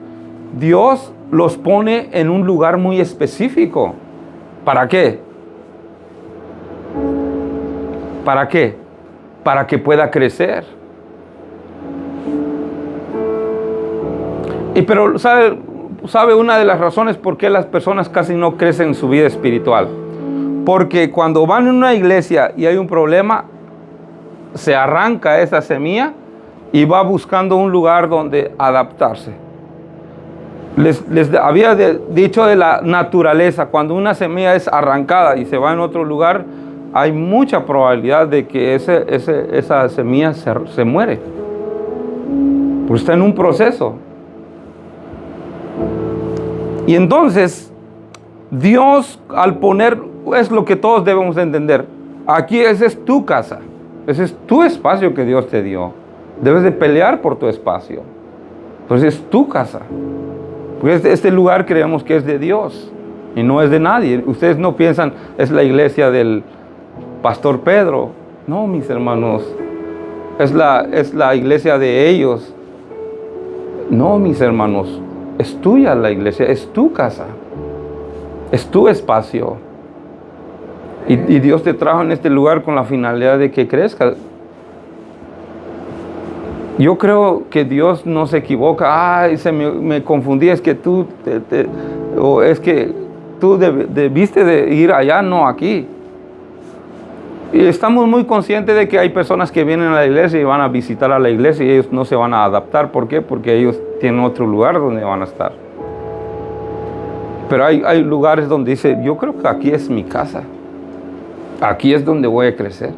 Speaker 1: Dios los pone en un lugar muy específico. ¿Para qué? ¿Para qué? Para que pueda crecer. Pero ¿sabe una de las razones por qué las personas casi no crecen en su vida espiritual? Porque cuando van a una iglesia y hay un problema, se arranca esa semilla y va buscando un lugar donde adaptarse. Les había dicho de la naturaleza. Cuando una semilla es arrancada y se va en otro lugar, hay mucha probabilidad de que esa semilla se muere. Pues está en un proceso. Y entonces, Dios al poner, es lo que todos debemos entender. Aquí esa es tu casa. Ese es tu espacio que Dios te dio. Debes de pelear por tu espacio. Entonces es tu casa. Porque este lugar creemos que es de Dios y no es de nadie. Ustedes no piensan, es la iglesia del pastor Pedro. No, mis hermanos. Es la iglesia de ellos. No, mis hermanos. Es tuya la iglesia, es tu casa. Es tu espacio. Y Dios te trajo en este lugar con la finalidad de que crezcas. Yo creo que Dios no se equivoca. Ay, me confundí, es que tú o es que tú debiste de ir allá, no aquí. Y estamos muy conscientes de que hay personas que vienen a la iglesia y van a visitar a la iglesia y ellos no se van a adaptar. ¿Por qué? Porque ellos tienen otro lugar donde van a estar. Pero hay lugares donde dice, yo creo que aquí es mi casa. Aquí es donde voy a crecer.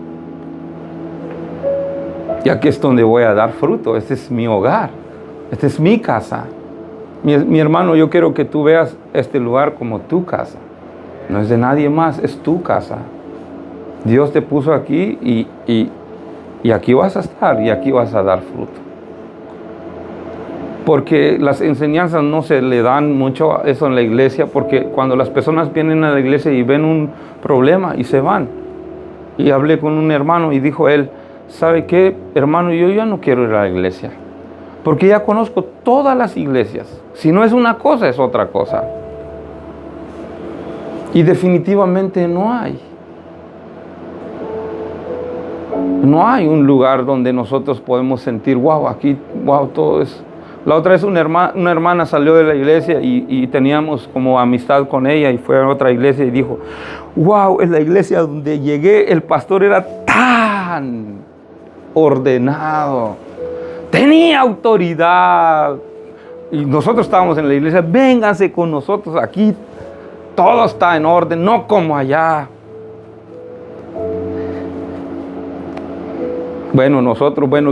Speaker 1: Y aquí es donde voy a dar fruto. Este es mi hogar. Esta es mi casa. Mi hermano, yo quiero que tú veas este lugar como tu casa. No es de nadie más, es tu casa. Dios te puso aquí y aquí vas a estar y aquí vas a dar fruto. Porque las enseñanzas no se le dan mucho a eso en la iglesia, porque cuando las personas vienen a la iglesia y ven un problema y se van. Y hablé con un hermano y dijo él, ¿sabe qué, hermano? Yo ya no quiero ir a la iglesia, porque ya conozco todas las iglesias. Si no es una cosa, es otra cosa. Y definitivamente no hay. No hay un lugar donde nosotros podemos sentir, wow, aquí, wow, todo es... La otra vez una hermana salió de la iglesia y teníamos como amistad con ella y fue a otra iglesia y dijo, wow, en la iglesia donde llegué el pastor era tan ordenado, tenía autoridad. Y nosotros estábamos en la iglesia, vénganse con nosotros, aquí todo está en orden, no como allá. Bueno,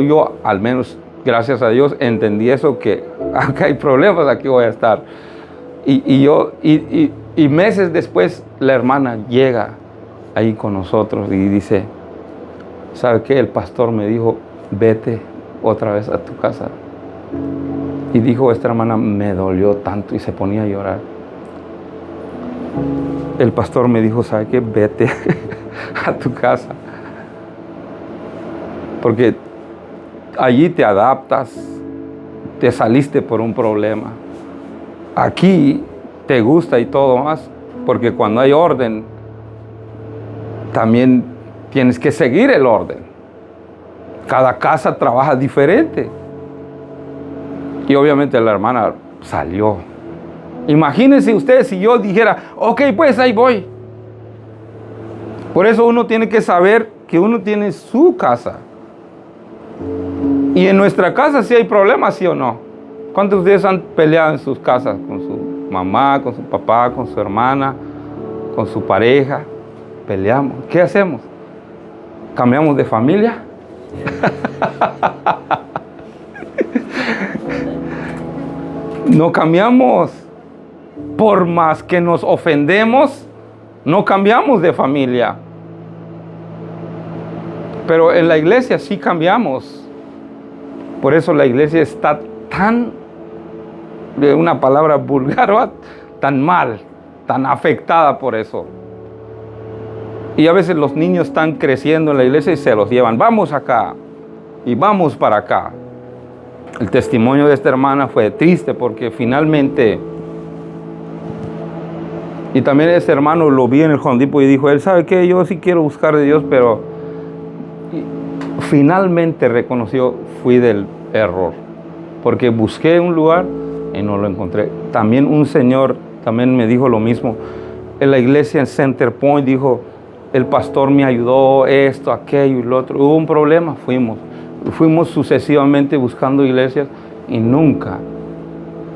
Speaker 1: yo al menos, gracias a Dios, entendí eso, que aunque hay problemas, aquí voy a estar. Y meses después, la hermana llega ahí con nosotros y dice, ¿sabe qué? El pastor me dijo, vete otra vez a tu casa. Y dijo, esta hermana me dolió tanto y se ponía a llorar. El pastor me dijo, ¿sabe qué? Vete a tu casa. Porque allí te adaptas, te saliste por un problema. Aquí te gusta y todo más, porque cuando hay orden, también tienes que seguir el orden. Cada casa trabaja diferente. Y obviamente la hermana salió. Imagínense ustedes si yo dijera, ok, pues ahí voy. Por eso uno tiene que saber que uno tiene su casa. Y en nuestra casa sí hay problemas, ¿sí o no? ¿Cuántos de ustedes han peleado en sus casas? Con su mamá, con su papá, con su hermana, con su pareja. Peleamos. ¿Qué hacemos? ¿Cambiamos de familia? No cambiamos. Por más que nos ofendemos, no cambiamos de familia. Pero en la iglesia sí cambiamos. Por eso la iglesia está tan, de una palabra vulgar, ¿verdad? Tan mal, tan afectada por eso. Y a veces los niños están creciendo en la iglesia y se los llevan. Vamos acá y vamos para acá. El testimonio de esta hermana fue triste porque finalmente, y también ese hermano lo vi en el Home Depot y dijo, él sabe que yo sí quiero buscar de Dios, pero finalmente reconoció, fui del error, porque busqué un lugar y no lo encontré. También un señor también me dijo lo mismo, en la iglesia en Center Point, dijo, el pastor me ayudó, esto, aquello y lo otro, hubo un problema, fuimos sucesivamente buscando iglesias y nunca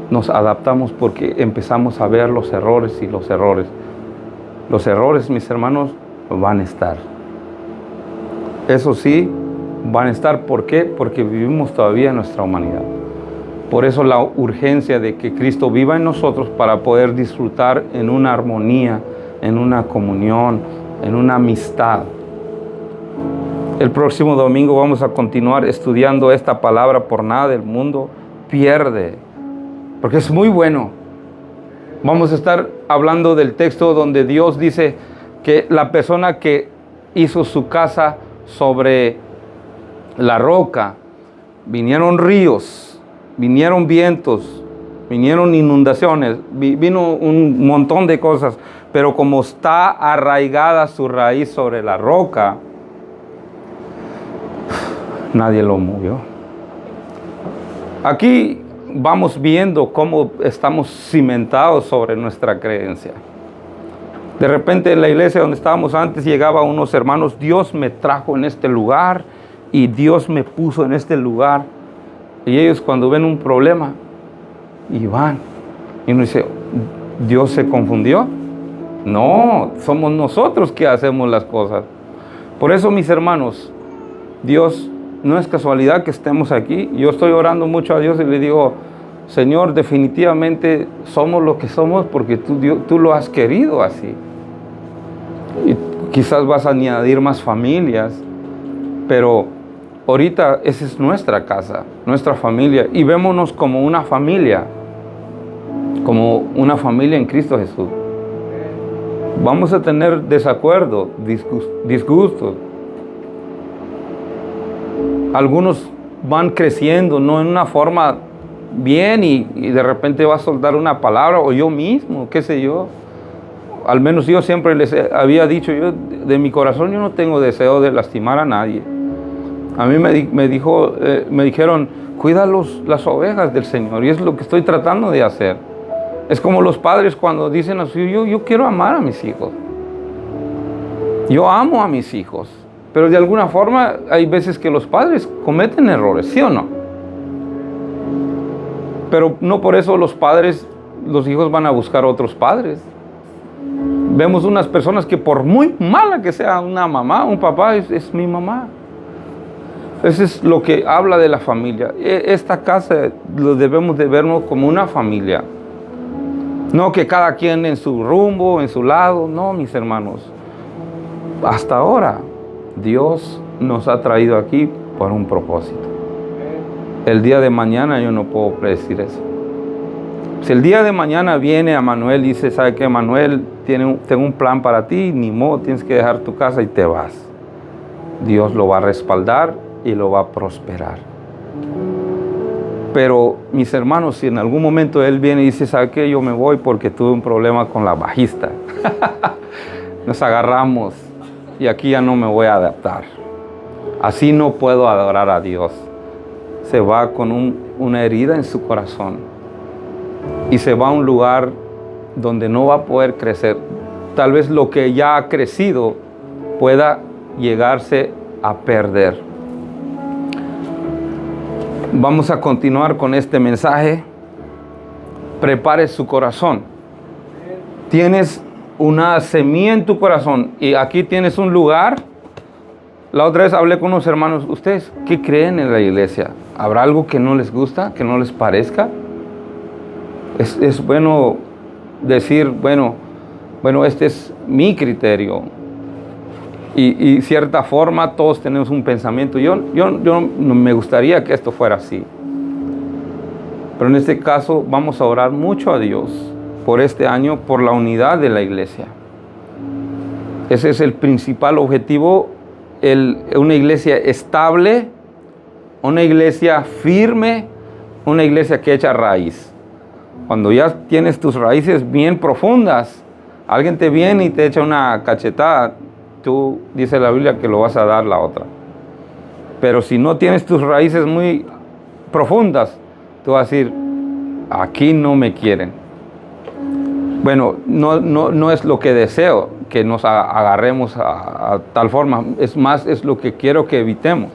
Speaker 1: nos adaptamos porque empezamos a ver los errores y los errores. Los errores, mis hermanos, van a estar. Eso sí, van a estar. ¿Por qué? Porque vivimos todavía en nuestra humanidad. Por eso la urgencia de que Cristo viva en nosotros para poder disfrutar en una armonía, en una comunión, en una amistad. El próximo domingo vamos a continuar estudiando esta palabra, por nada del mundo pierde, porque es muy bueno. Vamos a estar hablando del texto donde Dios dice que la persona que hizo su casa sobre la roca, vinieron ríos, vinieron vientos, vinieron inundaciones, vino un montón de cosas, pero como está arraigada su raíz sobre la roca, nadie lo movió. Aquí vamos viendo cómo estamos cimentados sobre nuestra creencia. De repente en la iglesia donde estábamos antes llegaban unos hermanos, Dios me trajo en este lugar y Dios me puso en este lugar. Y ellos cuando ven un problema, y van. Y uno dice, ¿Dios se confundió? No, somos nosotros que hacemos las cosas. Por eso, mis hermanos, Dios, no es casualidad que estemos aquí. Yo estoy orando mucho a Dios y le digo, Señor, definitivamente somos lo que somos porque tú lo has querido así. Y quizás vas a añadir más familias, pero ahorita esa es nuestra casa, nuestra familia. Y vémonos como una familia en Cristo Jesús. Vamos a tener desacuerdos, disgustos. Algunos van creciendo, no en una forma bien y de repente va a soltar una palabra, o yo mismo, qué sé yo. Al menos yo siempre les había dicho, yo de mi corazón yo no tengo deseo de lastimar a nadie. A mí me dijeron, cuida las ovejas del Señor, y es lo que estoy tratando de hacer. Es como los padres cuando dicen así, yo quiero amar a mis hijos. Yo amo a mis hijos. Pero de alguna forma hay veces que los padres cometen errores, ¿sí o no? Pero no por eso los hijos van a buscar otros padres. Vemos unas personas que por muy mala que sea una mamá, un papá, es mi mamá. Eso es lo que habla de la familia. Esta casa lo debemos de vernos como una familia. No que cada quien en su rumbo, en su lado. No, mis hermanos. Hasta ahora, Dios nos ha traído aquí por un propósito. El día de mañana yo no puedo predecir eso. Si el día de mañana viene a Manuel y dice, ¿sabe qué, Manuel? Tengo un plan para ti, ni modo, tienes que dejar tu casa y te vas. Dios lo va a respaldar y lo va a prosperar. Pero, mis hermanos, si en algún momento él viene y dice, ¿sabe qué? Yo me voy porque tuve un problema con la bajista. Nos agarramos y aquí ya no me voy a adaptar. Así no puedo adorar a Dios. Se va con una herida en su corazón y se va a un lugar donde no va a poder crecer. Tal vez lo que ya ha crecido pueda llegarse a perder. Vamos a continuar con este mensaje. Prepare su corazón. Tienes una semilla en tu corazón y aquí tienes un lugar. La otra vez hablé con unos hermanos. ¿Ustedes qué creen en la iglesia? ¿Habrá algo que no les gusta, que no les parezca? Es bueno decir, bueno, este es mi criterio. Y cierta forma todos tenemos un pensamiento. Yo no me gustaría que esto fuera así. Pero en este caso vamos a orar mucho a Dios por este año, por la unidad de la iglesia. Ese es el principal objetivo. Una iglesia estable, una iglesia firme, una iglesia que echa raíz. Cuando ya tienes tus raíces bien profundas, alguien te viene y te echa una cachetada, tú, dice la Biblia, que lo vas a dar la otra. Pero si no tienes tus raíces muy profundas, tú vas a decir, aquí no me quieren. Bueno, no es lo que deseo, que nos agarremos a tal forma. Es más, es lo que quiero que evitemos.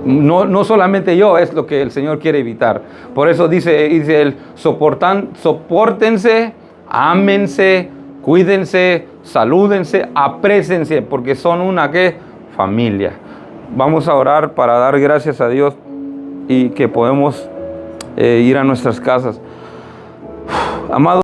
Speaker 1: No solamente yo, es lo que el Señor quiere evitar. Por eso dice él, sopórtense, ámense, cuídense, salúdense, aprécense, porque son una ¿qué? Familia. Vamos a orar para dar gracias a Dios y que podemos ir a nuestras casas. Amado